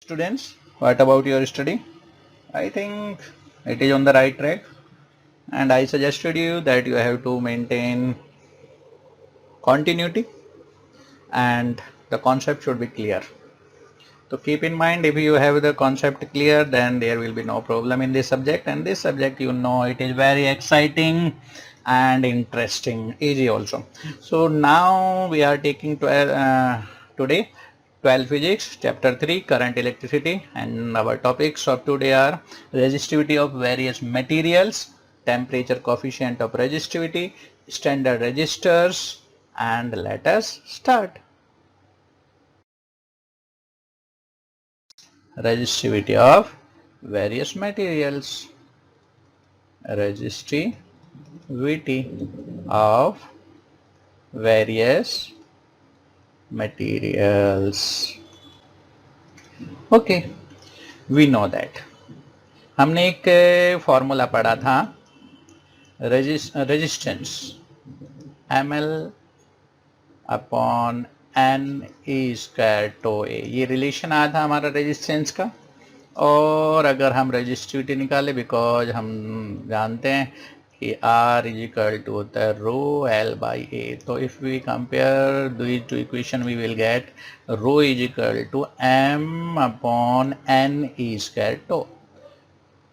students, what about your study? I think it is on the right track, and I suggested you that you have to maintain continuity and the concept should be clear. So keep in mind, if you have the concept clear, then there will be no problem in this subject, and this subject, you know, it is very exciting and interesting, easy also. So now we are taking today 12 physics chapter 3 current electricity, and our topics of today are resistivity of various materials, temperature coefficient of resistivity, standard resistors, and let us start. Resistivity of various materials. Resistivity of various materials. Okay, we know that. हमने एक formula पढ़ा था resistance ml upon N E square tau A, ये relation आया था हमारा resistance का. और अगर हम रेजिस्टिविटी निकाले, बिकॉज हम जानते हैं कि R इज इक्वल टू होता है रो एल बाई ए, तो if we compare these two equation we will get rho is equal to M upon N E square tau.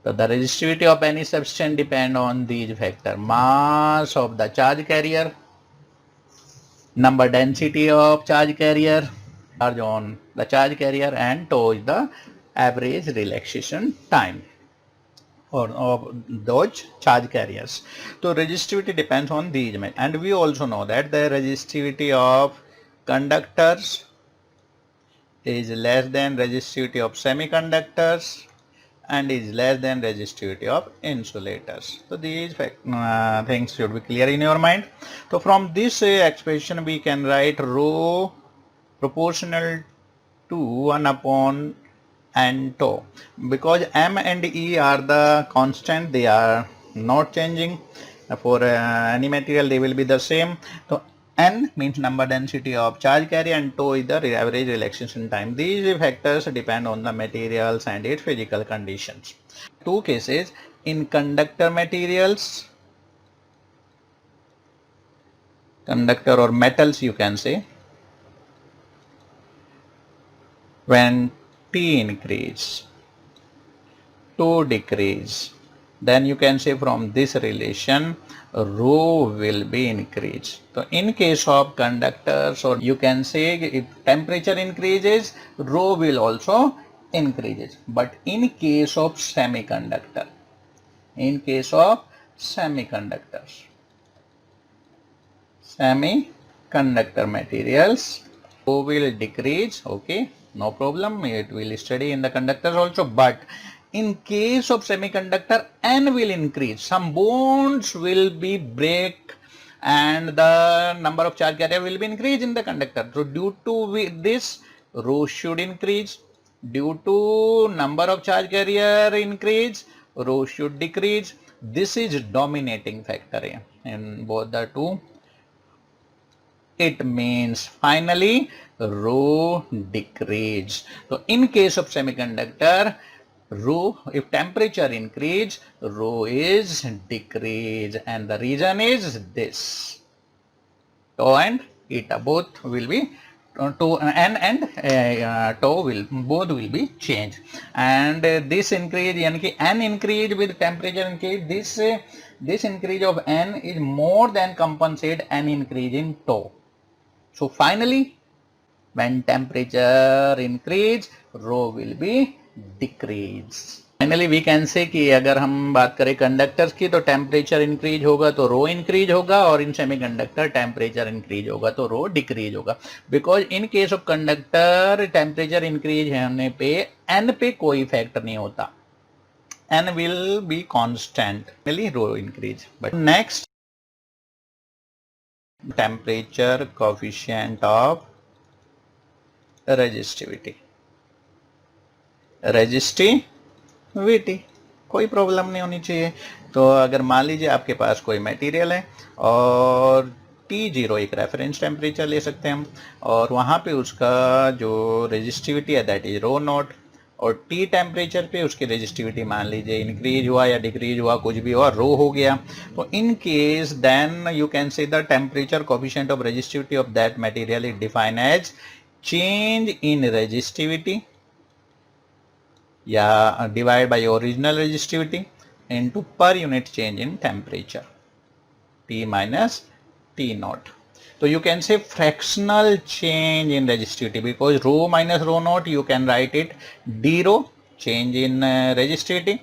So the resistivity of any substance depend on these factors: mass of the charge carrier, number density of charge carrier, charge on the charge carrier, and tau is the average relaxation time or of those charge carriers. So resistivity depends on these, and we also know that the resistivity of conductors is less than resistivity of semiconductors and is less than resistivity of insulators. So these things should be clear in your mind. So from this expression we can write rho proportional to 1 upon n tau, because m and e are the constant, they are not changing. For any material they will be the same. So n means number density of charge carrier and tau is the average relaxation time. These factors depend on the materials and its physical conditions. Two cases: in conductor materials, conductor or metals you can say, when T increase, to decrease, then you can say from this relation rho will be increased. So in case of conductors, or you can say if temperature increases, rho will also increases. But in case of semiconductor, in case of semiconductors, semiconductor materials, rho will decrease. Okay, no problem, it will study in the conductors also. But in case of semiconductor, n will increase, some bonds will be break and the number of charge carrier will be increased in the conductor. So due to this, rho should increase. Due to number of charge carrier increase, rho should decrease. This is dominating factor in both the two. It means finally rho decrease. So in case of semiconductor, rho, if temperature increase, rho is decrease, and the reason is this: tau and eta both will be tau and tau will both will be changed, and this increase, yani ki n increase with temperature increase, this increase of n is more than compensate n increase in tau. So finally, when temperature increase, rho will be decrease. Finally we can say कि अगर हम बात करें conductors की, तो temperature increase होगा तो रो increase होगा, और इन सेमीकंडक्टर टेम्परेचर इंक्रीज होगा तो रो डिक्रीज होगा. Because in case of conductor temperature increase होने पे एन पे कोई इफेक्ट नहीं होता, N will be constant, rho increase. But next, temperature coefficient of resistivity. resistivity कोई प्रॉब्लम नहीं होनी चाहिए. तो अगर मान लीजिए आपके पास कोई मटेरियल है और T0 एक रेफरेंस टेम्परेचर ले सकते हैं हम, और वहाँ पे उसका जो रेजिस्टिविटी है दैट इज रो नॉट. और टी टेम्परेचर पे उसकी रेजिस्टिविटी मान लीजिए इंक्रीज हुआ या डिक्रीज हुआ, कुछ भी हुआ, रो हो गया, तो in case then you can say the temperature coefficient of resistivity of that material is defined as change in resistivity या divide by original resistivity into per unit change in temperature T minus T naught. So you can say fractional change in resistivity, because rho minus rho naught you can write it d rho change in resistivity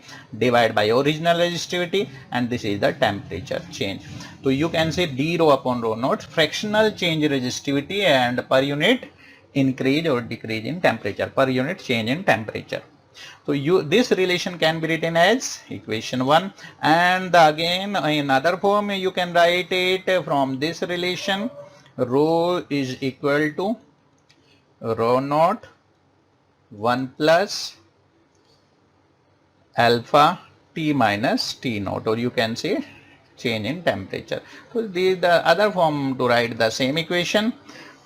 divided by original resistivity, and this is the temperature change. So you can say d rho upon rho naught, fractional change in resistivity and per unit increase or decrease in temperature, per unit change in temperature. So this relation can be written as equation 1, and again in other form you can write it from this relation. Rho is equal to rho naught 1 plus alpha T minus T naught, or you can say change in temperature. So the other form to write the same equation.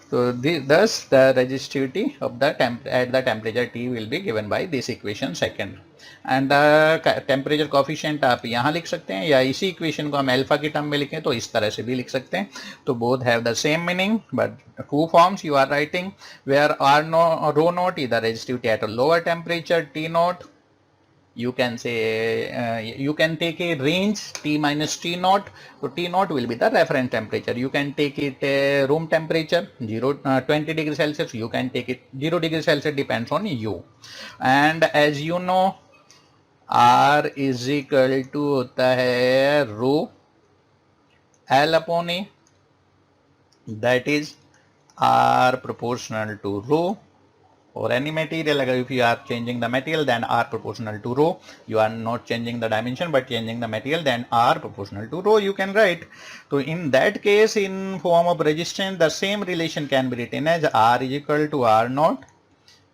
So thus the resistivity of the at the temperature T will be given by this equation second, and the temperature coefficient आप यहाँ लिख सकते हैं, या इसी equation को हम alpha की term में लिखें तो इस तरह से भी लिख सकते हैं. तो both have the same meaning, but two forms you are writing, where rho naught is the resistivity at a lower temperature, T naught you can say you can take a range T minus T naught. So T naught will be the reference temperature. You can take it room temperature 20 degrees Celsius, you can take it 0 degrees Celsius, depends on you. And as you know, R is equal to होता है rho L upon A, that is R proportional to rho. Or any material, if you are changing the material, then R proportional to rho. You are not changing the dimension but changing the material, then R proportional to rho you can write. So in that case, in form of resistance, the same relation can be written as R is equal to R naught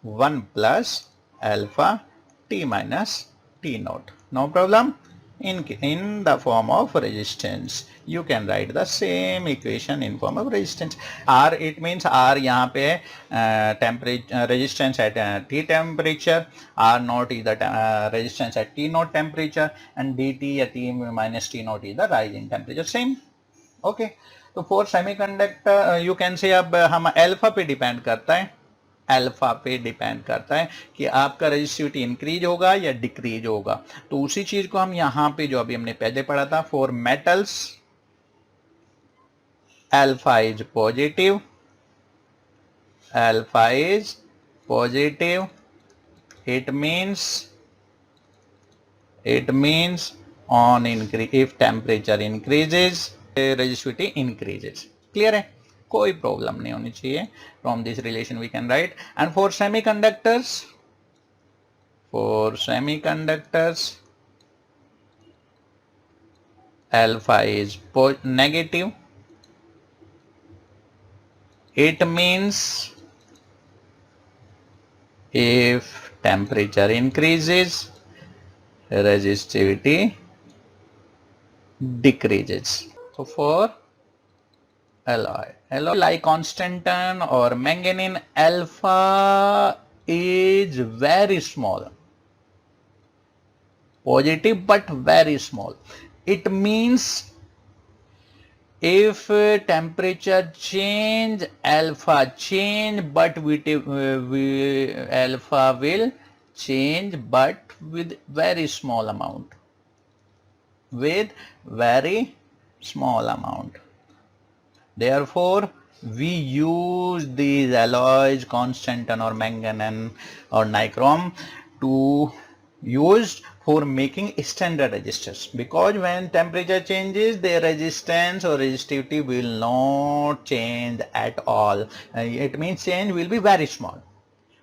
1 plus alpha T minus T naught. No problem. In the form of resistance, you can write the same equation in form of resistance. R, it means R यहाँ पे temperature resistance at T temperature, R naught is the resistance at T naught temperature, and dt at T minus T naught is the rise in temperature. Same. Okay. तो for semiconductor you can say अब हम alpha पे depend करता है, alpha पे depend करता है कि आपका रेजिस्टिविटी इंक्रीज होगा या डिक्रीज होगा. तो उसी चीज को हम यहाँ पे जो अभी हमने पहले पढ़ा था, for metals alpha is positive, alpha is positive, it means on increase, if temperature increases resistivity increases. Clear है, कोई प्रॉब्लम नहीं होनी चाहिए. From this relation we can write. And for semiconductors alpha is negative. It means if temperature increases, resistivity decreases. So for alloy like constantan or manganese, alpha is very small, positive but very small. It means if temperature change, alpha change, but alpha will change but with very small amount, Therefore, we use these alloys, constantan or manganese or nichrome, to use for making standard resistors, because when temperature changes, their resistance or resistivity will not change at all. It means change will be very small.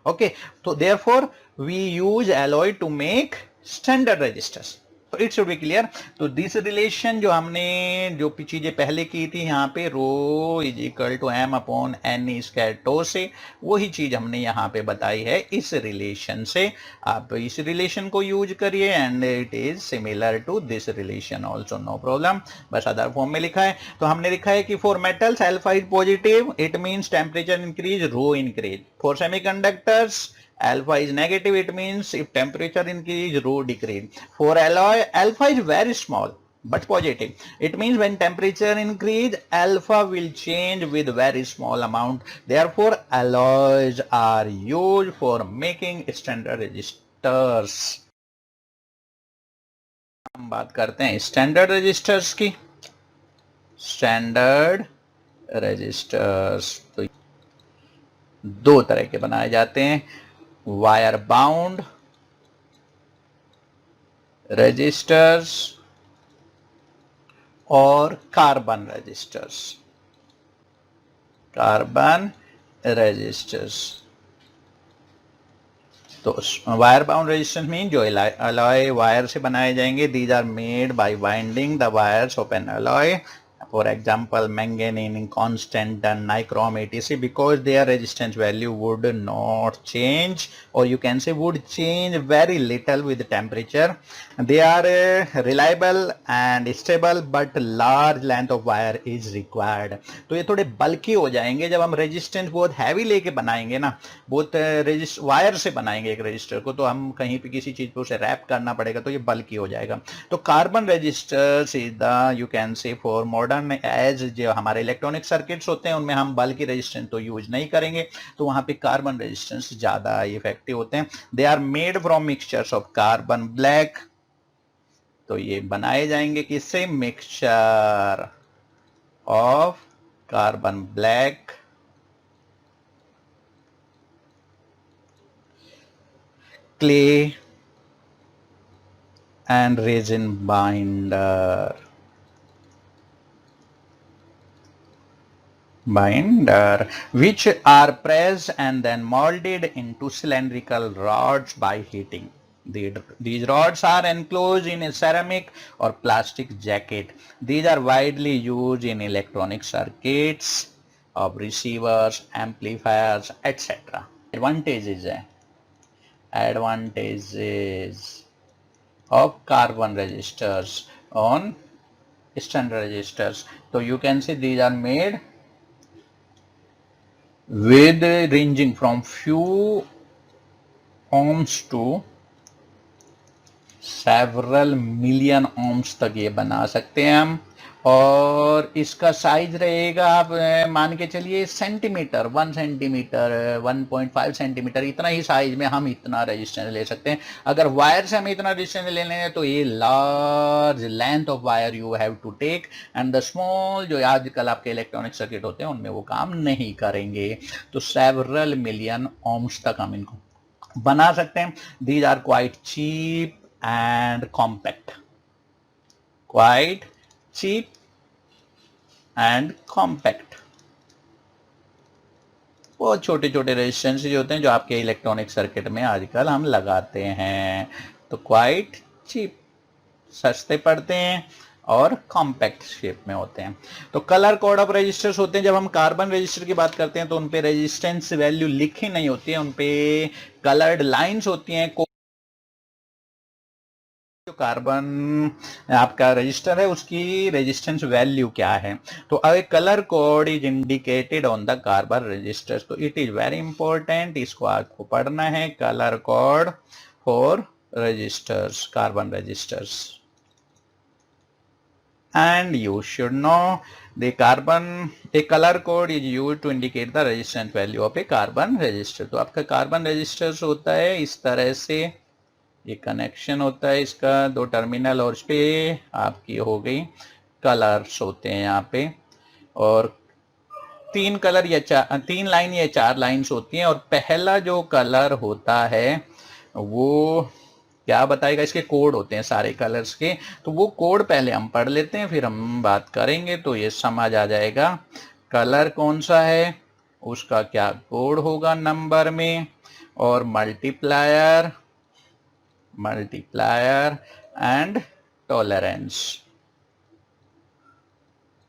Okay, so therefore we use alloy to make standard resistors. तो it should be clear. तो this relation जो हमने जो चीजें पहले की थी यहाँ पे, rho is equal to M upon n square tau से, वही चीज हमने यहाँ पे बताई है इस रिलेशन से. आप इस रिलेशन को यूज करिए and it is similar to this relation also, no problem. बस अदर फॉर्म में लिखा है. तो हमने लिखा है कि for metals alpha is positive, it means temperature increase, rho increase. For semiconductors alpha is negative, it means if temperature increase, rho decrease. For alloy, alpha is very small but positive. It means when temperature increase, alpha will change with very small amount. Therefore, alloys are used for making standard resistors. हम बात करते हैं standard resistors की. Standard resistors तो दो तरह के बनाए जाते हैं, वायर बाउंड रेजिस्टर्स और कार्बन रेजिस्टर्स. कार्बन रेजिस्टर्स तो वायर बाउंड रेजिस्टेंस मीन जो अलॉय वायर से बनाए जाएंगे. These are made by binding the wires of an alloy, for example manganese, constant, and nichrome etc, because their resistance value would not change, or you can say would change very little with the temperature. They are reliable and stable, but large length of wire is required. तो ये थोड़े बल्कि हो जाएंगे जब हम resistance बहुत heavy लेके बनाएंगे ना, बहुत वायर से बनाएंगे एक रजिस्टर को, तो हम कहीं पे किसी चीज पे उसे रैप करना पड़ेगा, तो ये बल्कि हो जाएगा. तो carbon resistors is the you can say for modern, as जो हमारे इलेक्ट्रॉनिक सर्किट्स होते हैं उनमें हम बल्कि रेजिस्टेंस तो यूज नहीं करेंगे, तो वहां पे कार्बन रेजिस्टेंस ज्यादा इफेक्टिव होते हैं. They are made from mixtures of carbon black. तो ये बनाए जाएंगे किससे? Mixture of carbon black, clay and resin binder. Which are pressed and then molded into cylindrical rods by heating. These rods are enclosed in a ceramic or plastic jacket. These are widely used in electronic circuits of receivers, amplifiers, etc. Advantages of carbon resistors on standard resistors. So you can see these are made with ranging from few ohms to several million ohms तक ये बना सकते हैं हम. और इसका size रहेगा, आप मान के चलिए सेंटीमीटर, 1 सेंटीमीटर, 1.5 सेंटीमीटर, इतना ही साइज में हम इतना रेजिस्टेंस ले सकते हैं. अगर वायर से हम इतना रेजिस्टेंस लेने हैं तो ये large length of wire you have to take, and the small जो आजकल आपके इलेक्ट्रॉनिक सर्किट होते हैं उनमें वो काम नहीं करेंगे. तो सेवरल मिलियन ohms तक हम इनको बना सकते हैं. These are quite cheap and compact. Quite cheap and compact. बहुत छोटे छोटे रेजिस्टेंस होते हैं जो आपके इलेक्ट्रॉनिक सर्किट में आजकल हम लगाते हैं. तो क्वाइट चीप, सस्ते पड़ते हैं और कॉम्पैक्ट शेप में होते हैं. तो कलर कोड ऑफ रेजिस्टर्स होते हैं. जब हम कार्बन रेजिस्टर की बात करते हैं तो उनपे रेजिस्टेंस वैल्यू लिखी नहीं होती है, उनपे कलर्ड लाइंस होती हैं. जो कार्बन आपका रजिस्टर है उसकी रेजिस्टेंस वैल्यू क्या है. तो a colour code is indicated on the carbon resistors. तो इट इज वेरी इंपॉर्टेंट, इसको आपको पढ़ना है. Colour code for resistors, carbon resistors, and you should know the carbon, a color code is used to indicate the resistance value of a carbon resistor. तो आपका carbon resistors होता है इस तरह से, ये कनेक्शन होता है इसका, दो टर्मिनल, और इस पे आपकी हो गई कलर्स होते हैं यहाँ पे, और तीन कलर या तीन लाइन या 4 लाइंस होती हैं. और पहला जो कलर होता है वो क्या बताएगा, इसके कोड होते हैं सारे कलर्स के. तो वो कोड पहले हम पढ़ लेते हैं, फिर हम बात करेंगे तो ये समझ आ जाएगा कलर कौन सा है, उसका क्या कोड होगा नंबर में, और मल्टीप्लायर एंड टॉलरेंस.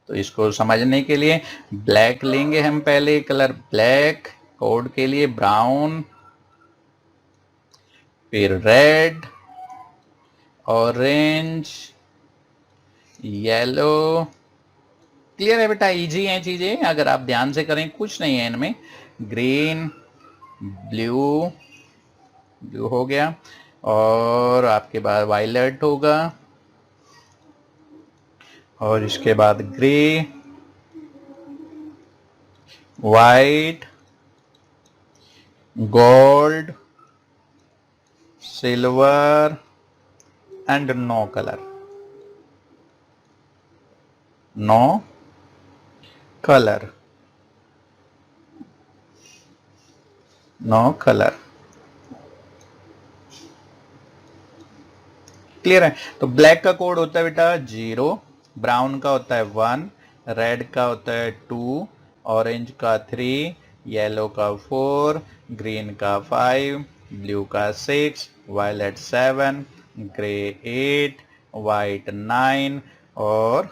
तो इसको समझने के लिए ब्लैक लेंगे हम पहले, कलर ब्लैक, कोड के लिए ब्राउन, फिर रेड, ऑरेंज, येलो. क्लियर है बेटा, इजी हैं चीजें, अगर आप ध्यान से करें कुछ नहीं है इनमें. ग्रीन, ब्लू, ब्लू हो गया, और आपके बाद वायलेट होगा, और इसके बाद grey, white, gold, silver and no colour, no colour, no colour. Clear है? तो ब्लैक का कोड होता है बेटा 0, ब्राउन का होता है 1, रेड का होता है 2, ऑरेंज का 3, येलो का 4, ग्रीन का 5, ब्लू का 6, वायलेट 7, ग्रे 8, वाइट 9, और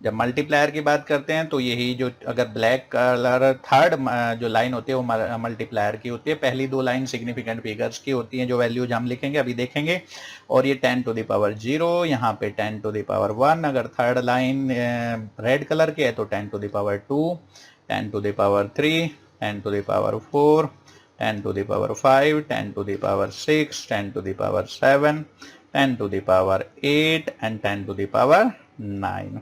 जब मल्टीप्लायर की बात करते हैं तो यही जो अगर ब्लैक कलर थर्ड जो लाइन होती है वो मल्टीप्लायर की होती है, पहली दो लाइन सिग्निफिकेंट फिगर्स की होती हैं जो वैल्यूज हम लिखेंगे अभी देखेंगे, और ये 10 टू द पावर 0, यहाँ पे 10 टू द पावर 1, अगर थर्ड लाइन रेड कलर की है तो 10 to the power 2, 10 to the power 3, 10 to the power 4, 10 to the power 5, 10 to the power 6, 10 to the power 7, 10 to the power 8 and 10 to the power 9।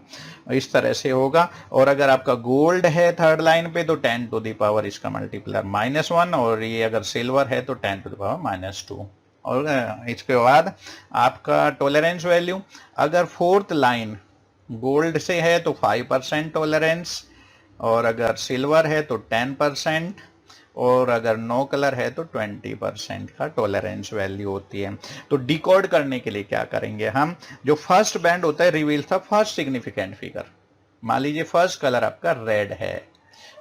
इस तरह से होगा। और अगर आपका गोल्ड है थर्ड लाइन पे तो 10 टू द पावर इसका मल्टीप्लायर -1, और ये अगर सिल्वर है तो 10 टू द पावर -2। और इसके बाद आपका टॉलरेंस वैल्यू, अगर फोर्थ लाइन गोल्ड से है तो 5% टॉलरेंस, और अगर सिल्वर है तो 10%, और अगर नो कलर है तो 20% का टॉलरेंस वैल्यू होती है। तो डिकोड करने के लिए क्या करेंगे हम, जो फर्स्ट बैंड होता है रिवील था फर्स्ट सिग्निफिकेंट फिगर। मान लीजिए फर्स्ट कलर आपका रेड है,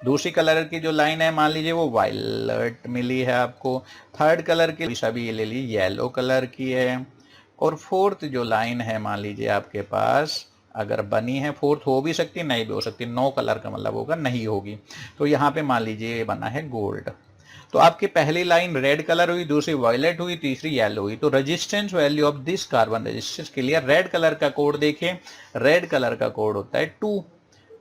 दूसरी कलर की जो लाइन है मान लीजिए वो वायलेट मिली है आपको, थर्ड कलर की सभी ले ली येलो कलर की है, और फोर्थ जो लाइन है मान लीजिए आपके पास अगर बनी है, फोर्थ हो भी सकती नहीं भी हो सकती, नो कलर का मतलब होगा नहीं होगी, तो यहाँ पे मान लीजिए ये बना है गोल्ड। तो आपकी पहली लाइन रेड कलर हुई, दूसरी वायलेट हुई, तीसरी येलो हुई, तो resistance value of this carbon resistance के लिए रेड कलर का कोड देखिए, रेड कलर का कोड होता है 2,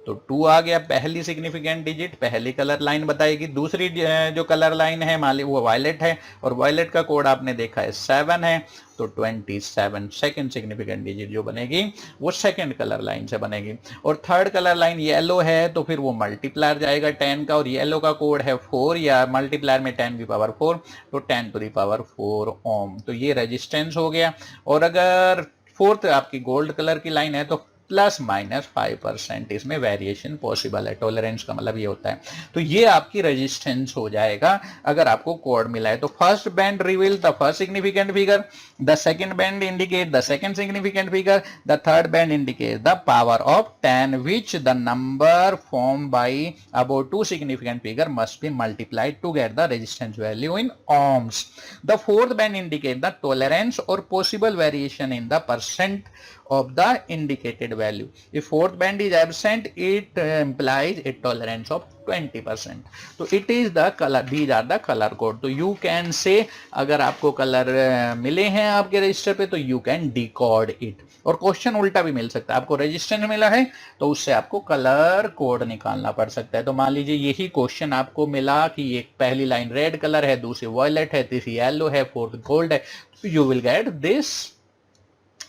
तो 2 आ गया पहली सिग्निफिकेंट डिजिट, पहली कलर लाइन बताएगी। दूसरी जो कलर लाइन है मान ली वो वायलेट है, और वायलेट का कोड आपने देखा है 7 है, तो 27 सेकंड सिग्निफिकेंट डिजिट जो बनेगी वो सेकंड कलर लाइन से बनेगी। और थर्ड कलर लाइन येलो है तो फिर वो मल्टीप्लायर जाएगा 10 का, और येलो का कोड है 4, या मल्टीप्लायर में 10 की पावर 4, तो 10 टू द पावर 4 ओम, तो ये रेजिस्टेंस हो गया। और अगर फोर्थ आपकी गोल्ड कलर की लाइन है तो ±5% इसमें वेरिएशन पॉसिबल है, टॉलरेंस का मतलब ये होता है। तो ये आपकी रेजिस्टेंस हो जाएगा अगर आपको कोड मिला है। तो first band reveal the first significant figure, the second band indicate the second significant figure, the third band indicate the power of 10 which the number formed by above two significant figure must be multiplied to get the resistance value in ohms. The fourth band indicate the tolerance or possible variation in the percent of the indicated value. If fourth band is absent, it implies a tolerance of 20%. तो it is the color, these are the color code. तो you can say अगर आपको colour मिले हैं आपके register पे तो you can decode it। और क्वेश्चन उल्टा भी मिल सकता है, आपको रेजिस्टेंस मिला है तो उससे आपको कलर कोड निकालना पड़ सकता है। तो मान लीजिए यही क्वेश्चन आपको मिला कि एक पहली लाइन रेड कलर है, दूसरी वायलेट है, तीसरी येलो है, फोर्थ गोल्ड है, तो you will get this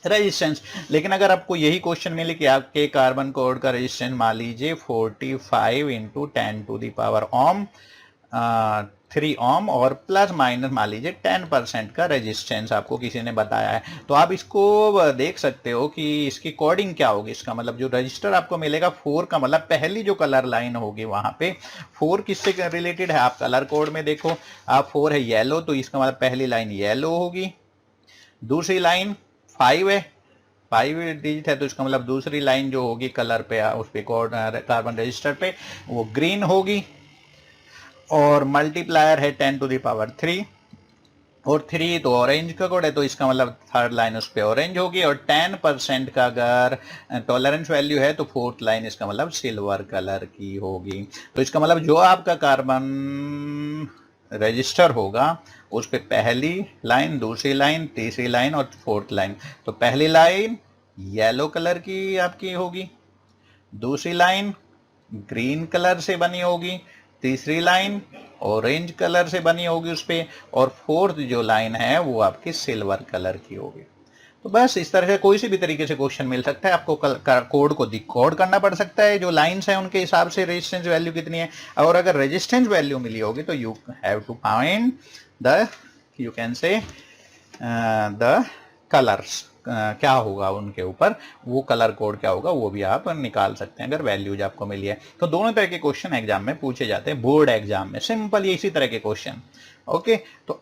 resistance. लेकिन अगर आपको यही क्वेश्चन मिले कि आपके कार्बन कोड का रेजिस्टेंस मान लीजिए 45 इंटू 10 टू द पावर ओम 3 ओम, और प्लस माइनस मान लीजिए 10% का रेजिस्टेंस आपको किसी ने बताया है, तो आप इसको देख सकते हो कि इसकी कोडिंग क्या होगी। इसका मतलब जो रजिस्टर आपको मिलेगा 4 का मतलब पहली जो कलर लाइन होगी वहां पे 4 किससे रिलेटेड है, आप कलर कोड में देखो, आप 4 है येलो, तो इसका मतलब पहली लाइन येलो होगी, दूसरी लाइन 5 है, 5 डिजिट है, तो इसका मतलब दूसरी लाइन जो होगी कलर पे उस पे कार्बन रजिस्टर पे वो ग्रीन होगी, और मल्टीप्लायर है 10 टू द पावर 3, और 3 तो ऑरेंज का कोड है, तो इसका मतलब थर्ड लाइन उस पे ऑरेंज होगी, और 10% का अगर टॉलरेंस वैल्यू है तो फोर्थ लाइन इसका मतलब सिल्वर कलर की होगी। तो इसका मतलब जो आपका कार्बन रजिस्टर होगा उस पे पहली लाइन, दूसरी लाइन, तीसरी लाइन और फोर्थ लाइन, तो पहली लाइन येलो कलर की आपकी होगी, दूसरी लाइन ग्रीन कलर से बनी होगी, तीसरी लाइन ऑरेंज कलर से बनी होगी उस पे, और फोर्थ जो लाइन है वो आपकी सिल्वर कलर की होगी। तो बस इस तरह से कोई सी भी तरीके से क्वेश्चन मिल सकता है, आपको कोड को डिकोड करना पड़ सकता है, जो लाइंस है उनके हिसाब से रेजिस्टेंस वैल्यू कितनी है, और अगर रेजिस्टेंस वैल्यू मिली होगी तो you have to find the, you can say the colours, क्या होगा उनके ऊपर, वो कलर कोड क्या होगा वो भी आप निकाल सकते हैं अगर वैल्यूज आपको मिली है। तो दोनों तरह के क्वेश्चन एग्जाम में पूछे जाते हैं, बोर्ड एग्जाम में सिंपल ये इसी तरह के क्वेश्चन। ओके, तो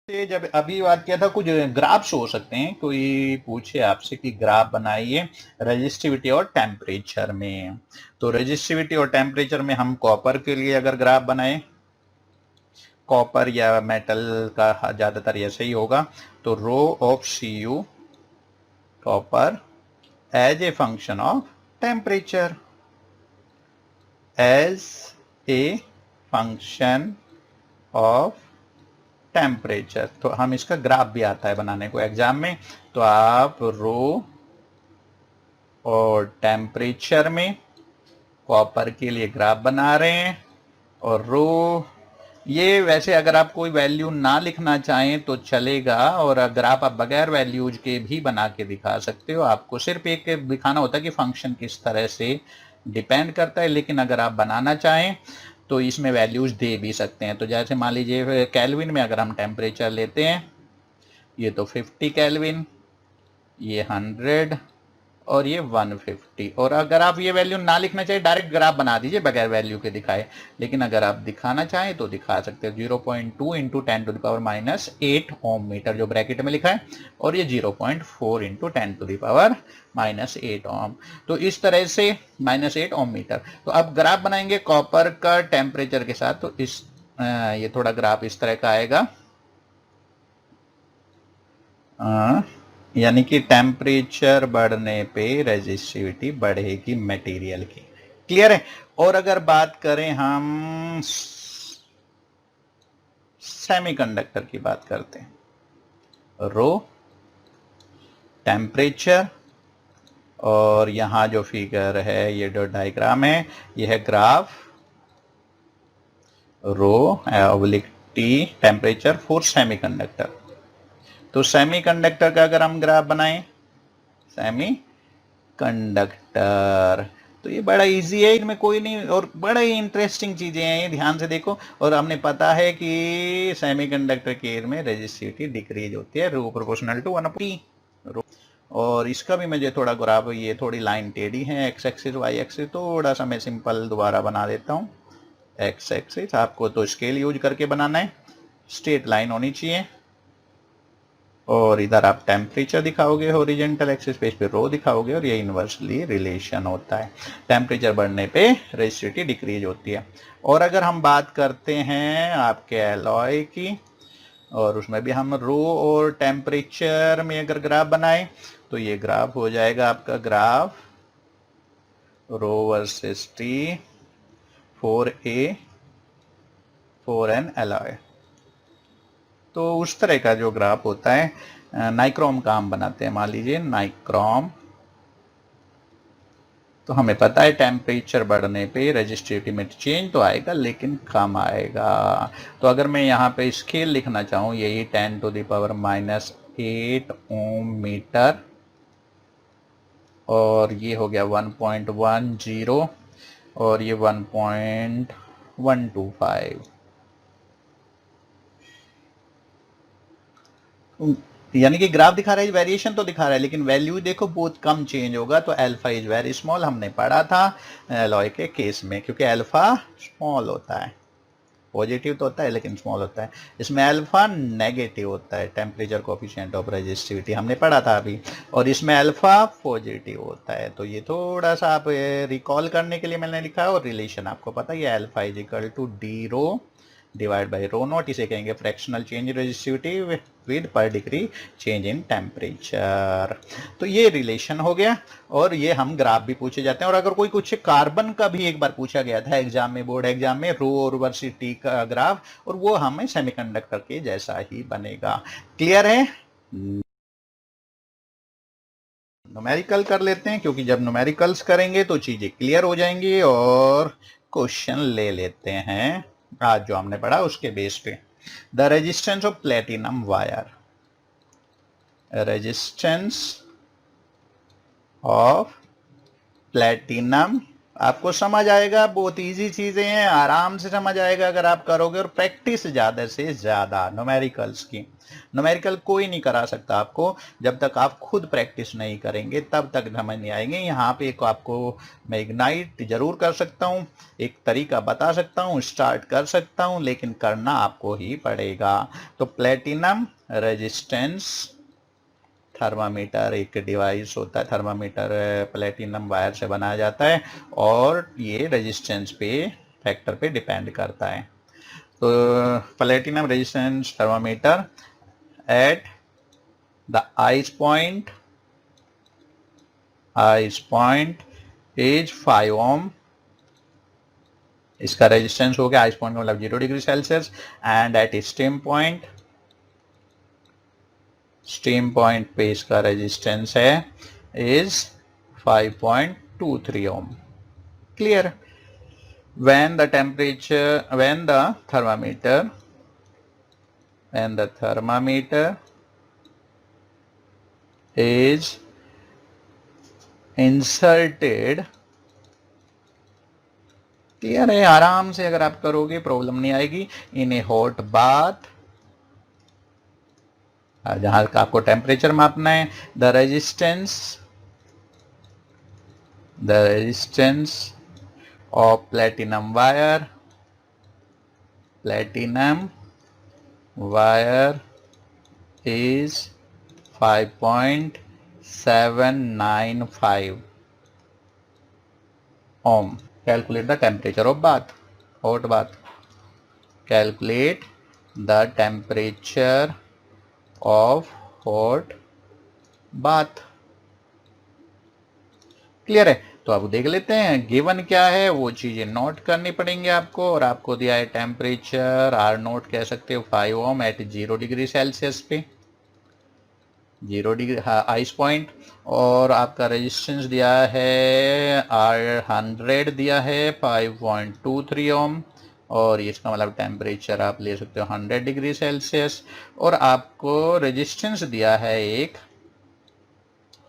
जब अभी बात किया था कुछ ग्राफ्स हो सकते हैं, कोई पूछे आपसे कि ग्राफ बनाइए रेजिस्टिविटी और टेम्परेचर में, तो रेजिस्टिविटी और टेम्परेचर में हम कॉपर के लिए अगर ग्राफ बनाए, कॉपर या मेटल का ज्यादातर ऐसे ही होगा, तो rho of C U copper as a function of temperature, as a function of temperature, तो हम इसका ग्राफ भी आता है बनाने को एग्जाम में। तो आप रो और टेम्परेचर में कॉपर के लिए ग्राफ बना रहे हैं, और रो, ये वैसे अगर आप कोई वैल्यू ना लिखना चाहें तो चलेगा, और अगर आप बगैर वैल्यूज के भी बना के दिखा सकते हो, आपको सिर्फ एक दिखाना होता है कि फंक्शन किस तरह से डिपेंड करता है, लेकिन अगर आप बनाना चाहें तो इसमें वैल्यूज दे भी सकते हैं। तो जैसे मान लीजिए केल्विन में अगर हम टेम्परेचर लेते हैं, ये तो 50 केल्विन, ये 100 और ये 150, और अगर आप ये वैल्यू ना लिखना चाहिए डायरेक्ट ग्राफ बना दीजिए बगैर वैल्यू के दिखाए, लेकिन अगर आप दिखाना चाहें तो दिखा सकते हैं। 0.2 इंटू 10⁻⁻8 ओम मीटर जो ब्रैकेट में लिखा है, और ये 0.4 इंटू 10⁻⁻8 ओम, तो इस तरह से -8 ओम मीटर। तो अब ग्राफ बनाएंगे कॉपर का टेम्परेचर के साथ, तो इस ये थोड़ा ग्राफ इस तरह का आएगा, यानी कि टेम्परेचर बढ़ने पे रेजिस्टिविटी बढ़ेगी मटेरियल की। क्लियर है? और अगर बात करें हम सेमीकंडक्टर की बात करते हैं, रो टेम्परेचर, और यहां जो फिगर है ये जो डायग्राम है ये है graph rho oblique T temperature for semiconductor. तो सेमीकंडक्टर का अगर हम ग्राफ बनाएं, सेमी कंडक्टर, तो ये बड़ा इजी है, इनमें कोई नहीं, और बड़ा ही इंटरेस्टिंग चीजें हैं ये, ध्यान से देखो। और हमने पता है कि सेमीकंडक्टर केस में रेजिस्टिविटी डिक्रीज होती है रो प्रोपोर्शनल टू 1/T। और इसका भी मुझे थोड़ा ग्राफ, ये थोड़ी लाइन टेढ़ी है, एक्स एक्सिस वाई एक्सिस, थोड़ा सा मैं सिंपल दोबारा बना देता हूँ। एक्स एक्सिस आपको तो स्केल यूज करके बनाना है, स्ट्रेट लाइन होनी चाहिए, और इधर आप टेम्परेचर दिखाओगे हॉरिजॉन्टल एक्सिस पे, इस पे रो दिखाओगे, और ये इनवर्सली रिलेशन होता है, टेम्परेचर बढ़ने पे रेजिस्टिविटी डिक्रीज होती है। और अगर हम बात करते हैं आपके एलॉय की, और उसमें भी हम रो और टेम्परेचर में अगर ग्राफ बनाए, तो ये ग्राफ हो जाएगा आपका graph row versus T for an alloy. तो उस तरह का जो ग्राफ होता है, नाइक्रोम का हम बनाते हैं, मान लीजिए नाइक्रोम, तो हमें पता है टेम्परेचर बढ़ने पे रेजिस्टिविटी में चेंज तो आएगा लेकिन कम आएगा। तो अगर मैं यहाँ पे स्केल लिखना चाहूँ, यही 10⁻⁻8 ओम मीटर, और ये हो गया 1.10, और ये 1.125, यानी कि ग्राफ दिखा रहा है, वेरिएशन तो दिखा रहा है, लेकिन वैल्यू देखो बहुत कम चेंज होगा। तो अल्फा इज वेरी स्मॉल, हमने पढ़ा था एलॉय के केस में, क्योंकि अल्फा स्मॉल होता है, पॉजिटिव तो होता है लेकिन स्मॉल होता है, इसमें अल्फा नेगेटिव होता है, टेम्परेचर कोफिशिएंट ऑफ रेजिस्टिविटी हमने पढ़ा था अभी, और इसमें अल्फा पॉजिटिव होता है। तो ये थोड़ा सा आप रिकॉल करने के लिए मैंने लिखा है, और रिलेशन आपको पता है, ये alpha is equal to D rho divide by rho naught, इसे कहेंगे fractional change in resistivity with per degree change in temperature. तो ये रिलेशन हो गया, और ये हम ग्राफ भी पूछे जाते हैं। और अगर कोई कुछ कार्बन का भी एक बार पूछा गया था एग्जाम में, बोर्ड एग्जाम में, रो और वर्सिटी का ग्राफ, और वो हमें सेमीकंडक्टर के जैसा ही बनेगा। क्लियर है? न्यूमेरिकल कर लेते हैं, क्योंकि जब न्यूमेरिकल्स करेंगे तो चीजें क्लियर हो जाएंगी और क्वेश्चन ले लेते हैं आज जो हमने पढ़ा उसके बेस पे। The resistance of platinum wire, resistance of platinum, आपको समझ आएगा, बहुत इजी चीजें हैं, आराम से समझ आएगा अगर आप करोगे और प्रैक्टिस ज्यादा से ज्यादा न्यूमेरिकल्स की। न्यूमेरिकल कोई नहीं करा सकता आपको, जब तक आप खुद प्रैक्टिस नहीं करेंगे तब तक समझ नहीं आएंगे। यहाँ पे एक आपको मैं इग्नाइट जरूर कर सकता हूँ, एक तरीका बता सकता हूँ, स्टार्ट कर सकता हूँ, लेकिन करना आपको ही पड़ेगा। तो प्लेटिनम रेजिस्टेंस, थर्मामीटर एक डिवाइस होता है, थर्मामीटर प्लेटिनम वायर से बनाया जाता है और ये रेजिस्टेंस पे फैक्टर पे डिपेंड करता है। तो platinum resistance thermometer at the ice point is 5 ohm, इसका रेजिस्टेंस हो गया, आइस पॉइंट मतलब 0 degree Celsius, and at steam point पे इसका रेजिस्टेंस है is 5.23 ohm. Clear? when the thermometer is inserted, clear है, आराम से अगर आप करोगे प्रॉब्लम नहीं आएगी। इन ए हॉट बाथ, जहां का आपको टेम्परेचर मापना है, the resistance of platinum wire is 5.795 ohm. Calculate the temperature of bath, hot bath. Calculate the temperature of hot bath. Clear है? तो अब देख लेते हैं गिवन क्या है, वो चीजें नोट करनी पड़ेंगे आपको। और आपको दिया है टेम्परेचर, आर नोट कह सकते हो 5 ओम एट 0 डिग्री सेल्सियस पे, 0 डिग्री आइस पॉइंट। और आपका रेजिस्टेंस दिया है R100 दिया है 5.23 ओम, और इसका मतलब टेम्परेचर आप ले सकते हो 100 डिग्री सेल्सियस। और आपको रेजिस्टेंस दिया है एक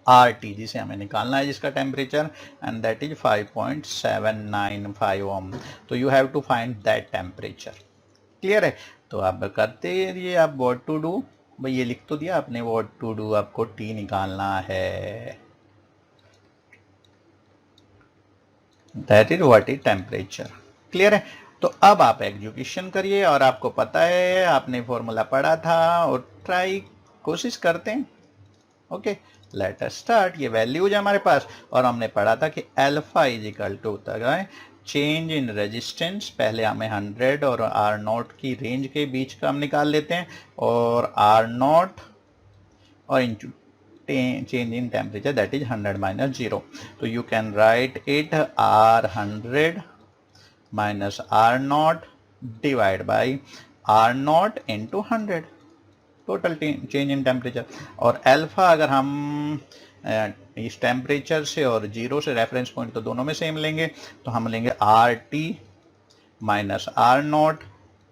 RT, जिसे हमें निकालना है, जिसका temperature, and that is 5.795 ohm. तो you have to find that temperature. Clear है? तो आप करते रहिए। आप व्हाट टू डू, भाई ये लिख तो दिया आपने, व्हाट टू डू, आपको T निकालना है, that is what is temperature. Clear है? तो अब आप एग्जीक्यूशन करिए, और आपको पता है, आपने फॉर्मूला पढ़ा था, और ट्राई कोशिश करते हैं। Okay, let us start. ये वैल्यूज है हमारे पास, और हमने पढ़ा था कि अल्फा इज इक्वल टू होता है चेंज इन रेजिस्टेंस। पहले हमें 100 और आर नॉट की रेंज के बीच का हम निकाल लेते हैं, और आर नॉट और into change in temperature, that is 100 minus 0। तो you can write it R100 minus R naught divide by R naught into 100, total change in temperature. और अल्फा अगर हम इस टेम्परेचर से और 0 से रेफरेंस पॉइंट तो दोनों में सेम लेंगे, तो हम लेंगे RT minus R naught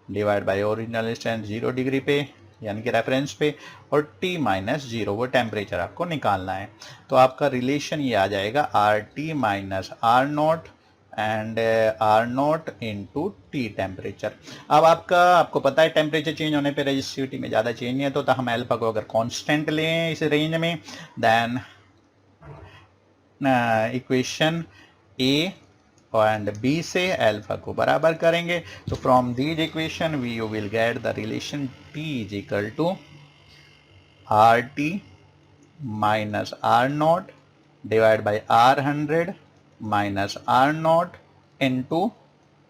divide by original distance 0 degree पे, यानी कि रेफरेंस पे, और T माइनस 0, वो टेम्परेचर आपको निकालना है। तो आपका रिलेशन ये आ जाएगा RT minus R naught and R naught into T temperature. अब आपको पता है टेम्परेचर चेंज होने पे रेजिस्टिविटी में ज़्यादा चेंज नहीं है, तो हम अल्फा को अगर कांस्टेंट लें इस रेंज में, then equation A and B से अल्फा को बराबर करेंगे। तो from these equation we you will get the relation T is equal to R T minus R naught divide by R100 minus R naught into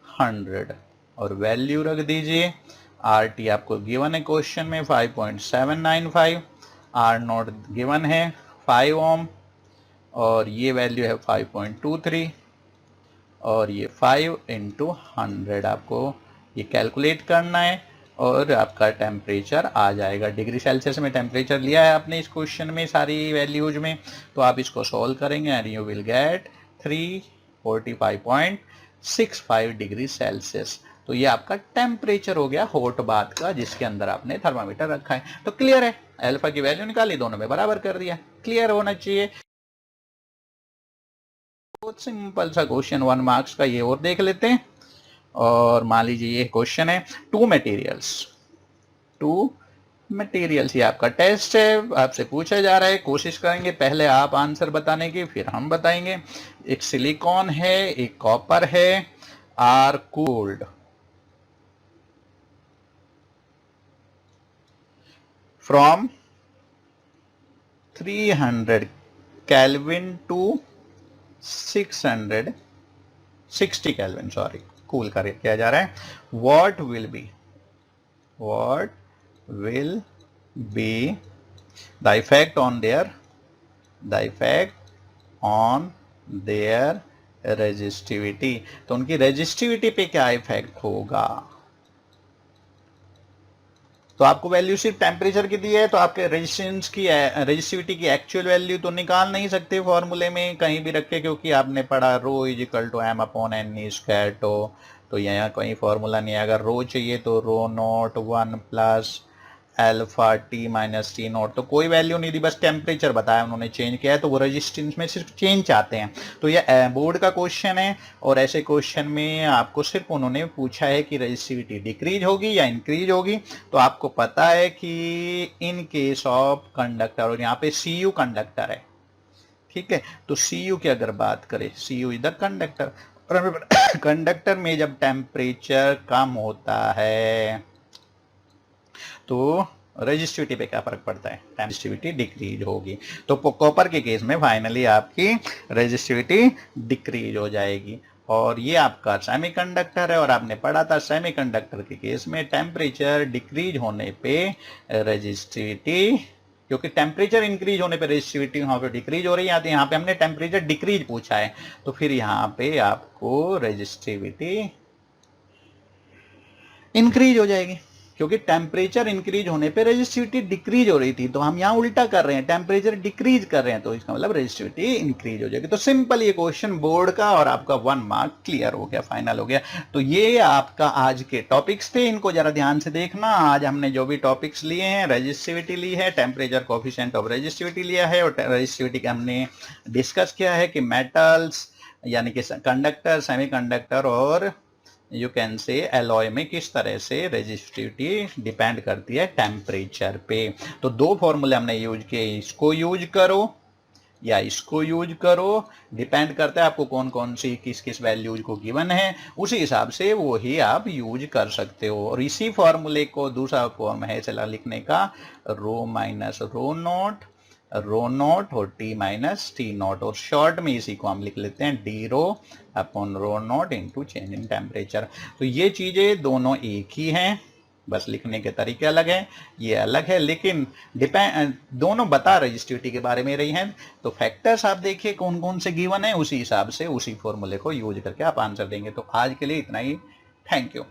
100, और value रख दीजिए। R T आपको given है क्वेश्चन में 5.795, आर नॉट गिवन है 5 ओम, और ये value है 5.23, और ये 5 इंटू 100 आपको ये कैलकुलेट करना है, और आपका टेम्परेचर आ जाएगा। डिग्री सेल्सियस में टेम्परेचर लिया है आपने इस क्वेश्चन में सारी वैल्यूज में, तो आप इसको सॉल्व करेंगे and you will gate 345.6 65 degree Celsius. तो ये आपका टेम्परेचर हो गया हॉट बाथ का, जिसके अंदर आपने थर्मामीटर रखा है। तो क्लियर है, अल्फा की वैल्यू निकाली, दोनों में बराबर कर दिया, क्लियर होना चाहिए। बहुत सिंपल सा क्वेश्चन 1 मार्क्स का, ये और देख लेते हैं। और मान लीजिए ये क्वेश्चन है टू मटेरियल्स, ये आपका टेस्ट है, आपसे पूछा जा रहा है, कोशिश करेंगे पहले आप आंसर बताने की, फिर हम बताएंगे। एक सिलिकॉन है, एक कॉपर है, are cooled from 300 kelvin to 660 kelvin, sorry, cool कर किया जा रहा है। What will be the effect on their resistivity. तो उनकी रेजिस्टिविटी पे क्या इफेक्ट होगा। तो आपको वैल्यू सिर्फ टेम्परेचर की दी है, तो आपके रेजिस्टेंस की रेजिस्टिविटी की एक्चुअल वैल्यू तो निकाल नहीं सकते फॉर्मूले में कहीं भी रख के, क्योंकि आपने पढ़ा rho is equal to M upon n square tau. तो यहाँ कोई फॉर्मूला नहीं है। अगर रो चाहिए तो rho naught 1 plus alpha t minus t naught. तो कोई वैल्यू नहीं दी, बस टेम्परेचर बताया उन्होंने, चेंज किया है। तो वो रेजिस्टेंस में सिर्फ चेंज चाहते हैं। तो ये बोर्ड का क्वेश्चन है, और ऐसे क्वेश्चन में आपको सिर्फ उन्होंने पूछा है कि रेजिस्टिविटी डिक्रीज होगी या इंक्रीज होगी। तो आपको पता है कि इन केस ऑफ कंडक्टर, और यहाँ पे सी यू कंडक्टर है, ठीक है। तो सी यू की अगर बात करें, सी यू इज द कंडक्टर, और कंडक्टर में जब टेम्परेचर कम होता है तो रेजिस्टिविटी पे क्या फर्क पड़ता है, रेजिस्टिविटी डिक्रीज होगी। तो कॉपर के केस में फाइनली आपकी रेजिस्टिविटी डिक्रीज हो जाएगी। और ये आपका सेमीकंडक्टर है, और आपने पढ़ा था सेमीकंडक्टर के केस में टेम्परेचर डिक्रीज होने पे रेजिस्टिविटी, क्योंकि टेम्परेचर इंक्रीज होने पे रेजिस्टिविटी वहां पे डिक्रीज हो रही है, यहाँ पे हमने टेम्परेचर डिक्रीज पूछा है, तो फिर यहाँ पे आपको रेजिस्टिविटी इंक्रीज हो जाएगी, क्योंकि टेम्परेचर इंक्रीज होने पे रेजिस्टिविटी डिक्रीज हो रही थी। तो हम यहाँ उल्टा कर रहे हैं, टेम्परेचर डिक्रीज कर रहे हैं, तो इसका मतलब रेजिस्टिविटी इंक्रीज हो जाएगी। तो सिंपल ये क्वेश्चन बोर्ड का, और आपका 1 मार्क क्लियर हो गया, फाइनल हो गया। तो ये आपका आज के टॉपिक्स थे, इनको जरा ध्यान से देखना। आज हमने जो भी टॉपिक्स लिए हैं, रेजिस्टिविटी ली है, टेम्परेचर कोफिशिएंट ऑफ रेजिस्टिविटी लिया है, और रेजिस्टिविटी का हमने डिस्कस किया है कि मेटल्स यानी कि कंडक्टर, सेमीकंडक्टर और यू कैन से एलॉय में किस तरह से रेजिस्टिविटी डिपेंड करती है टेम्परेचर पे। तो दो फॉर्मूले हमने यूज किए, इसको यूज करो या इसको यूज करो, डिपेंड करता है आपको कौन कौन सी किस किस वैल्यूज को गिवन है, उसी हिसाब से वो ही आप यूज कर सकते हो। और इसी फॉर्मूले को दूसरा फॉर्म है चला लिखने का, रो माइनस रो नॉट और टी माइनस टी नॉट, और शॉर्ट में इसी को हम लिख लेते हैं D rho upon rho not into change in temperature. तो ये चीजें दोनों एक ही हैं, बस लिखने के तरीके अलग हैं, ये अलग है, लेकिन डिपेंड दोनों बता रेजिस्टिविटी के बारे में रही हैं। तो फैक्टर्स आप देखिए कौन कौन से गिवन है, उसी हिसाब से उसी फॉर्मूले को यूज करके आप आंसर देंगे। तो आज के लिए इतना ही, थैंक यू।